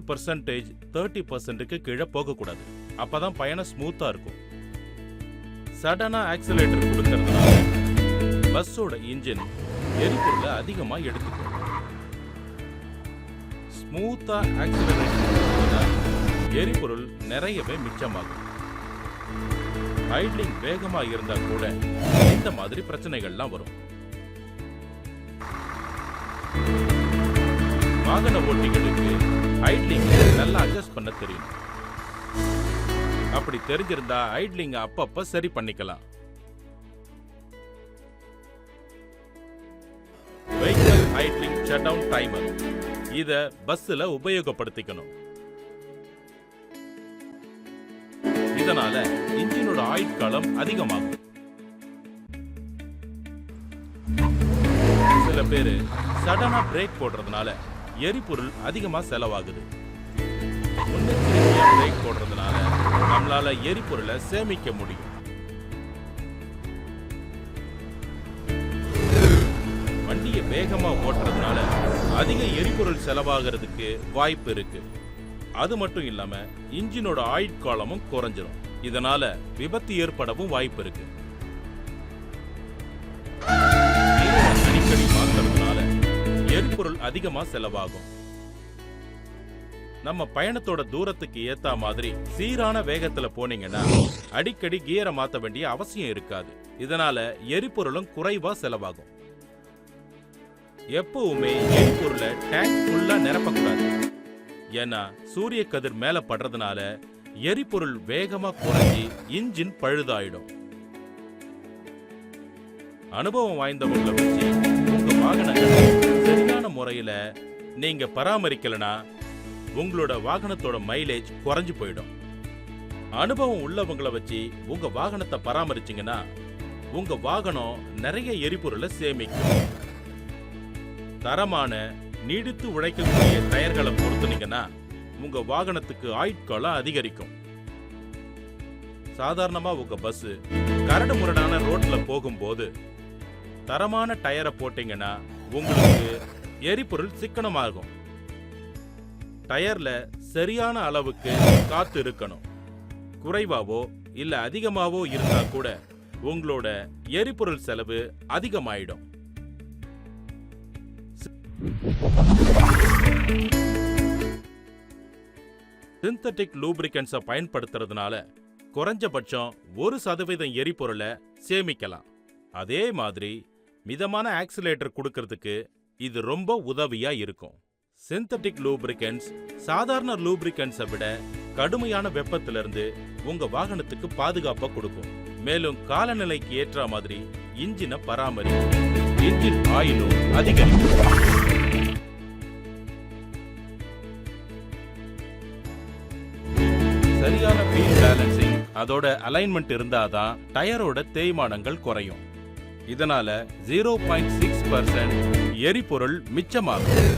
Fuel percentage 30% கீழே போகக்கூடாது. அப்பதான் பயணம் ஸ்மூத்தா இருக்கும். சடனா ஆக்சிலேட்டர் கொடுக்கறதுனால பஸ்ஸோட இன்ஜின் எரிபொருளை அதிகமா எடுத்துக்கும். ஸ்மூத்தா ஆக்சிலரேஷன் கொடுத்தா எரிபொருள் நிறையவே மிச்சமாகும். ஐட்லிங் வேகமா இருந்தா கூட இந்த மாதிரி பிரச்சனைகள்லாம் வரும். வாகன ஓட்டிகளுக்கு ஐட்லிங் நல்லா அட்ஜஸ்ட் பண்ண தெரியும். அப்படி தெரிஞ்சிருந்தா ஐட்லிங் அப்பப்ப சரி பண்ணிக்கலாம். Vehicle idling shut down timer இத பஸ்ல உபயோகப்படுத்திக்கணும். இதனால இன்ஜினோட ஆயுட்காலம் அதிகமாகும். சில பேரு சடனா பிரேக் போடுறதுனால எரிபொருள் அதிகமா செலவாகுது. முன்னெச்சரிக்கையா பிரேக் போடுறதுனால நம்மளால எரிபொருளை சேமிக்க முடியும். வண்டியை வேகமா ஓட்டுறதுனால அதிக எரிபொருள் செலவாகிறதுக்கு வாய்ப்பு இருக்கு. அது மட்டும் இல்லாம இன்ஜினோட ஆயுட்காலமும் குறைஞ்சிரும். இதனால விபத்து ஏற்படவும் வாய்ப்பு இருக்கு. அடிக்கடி மாத்துறதுனால எரிபொருள் அதிகமா செலவாகும். நம்ம பயணத்தோட தூரத்துக்கு ஏத்த மாதிரி சீரான வேகத்துல போனீங்கன்னா அடிக்கடி கியரை மாத்த வேண்டிய அவசியம் இருக்காது. இதனால எரிபொருளும் குறைவா செலவாகும். எப்பவுமே எரிபொருளை டேங்க் ஃபுல்லா நிரப்பக்கூடாது. ஏன்னா சூரிய கதிர் மேல படுறதுனால எரிபொருள் வேகமா குறைஞ்சி இன்ஜின் பழுதாயிடும். அனுபவம் வாய்ந்தவங்களை வச்சு உங்க வாகனங்களை சரியான முறையில நீங்க பராமரிக்கலனா உங்களோட வாகனத்தோட மைலேஜ் குறைஞ்சு போயிடும். அனுபவம் உள்ளவங்களை வச்சு உங்க வாகனத்தை பராமரிச்சீங்கன்னா உங்க வாகனம் நிறைய எரிபொருளை சேமிக்கும். தரமான நீடித்து உழைக்கக்கூடிய டயர்களை பொருத்துனீங்கன்னா உங்க வாகனத்துக்கு ஆயுட்காலம் அதிகரிக்கும். சாதாரணமா உங்க பஸ் கரடு முரடான ரோட்ல போகும்போது தரமான டயரை போட்டீங்கன்னா உங்களுக்கு எரிபொருள் சிக்கனமாகும். டயர்ல சரியான அளவுக்கு காத்து இருக்கணும். குறைவாவோ இல்ல அதிகமாவோ இருந்தா கூட உங்களோட எரிபொருள் செலவு அதிகமாயிடும். சிந்தட்டிக் லூப்ரிகன்ட்ஸை பயன்படுத்துறதுனால குறைஞ்சபட்சம் 1% எரிபொருளை சேமிக்கலாம். அதே மாதிரி மிதமான ஆக்சிலேட்டர் கொடுக்கறதுக்கு இது ரொம்ப உதவியா இருக்கும். சிந்தட்டிக் லூப்ரிகன்ட்ஸ் சாதாரண லூப்ரிகன்ட்ஸை விட கடுமையான வெப்பத்திலிருந்து உங்க வாகனத்துக்கு பாதுகாப்பை கொடுக்கும். மேலும் காலநிலைக்கு ஏற்ற மாதிரி இன்ஜினை பராமரிக்கும். இன்ஜின் ஆயிலும் அதிகரிக்கும். சரியான வீல் பேலன்சிங் அதோட அலைன்மெண்ட் இருந்தாதான் டயரோட தேய்மானங்கள் குறையும். இதனால 0.6% எரிபொருள் மிச்சமாகும்.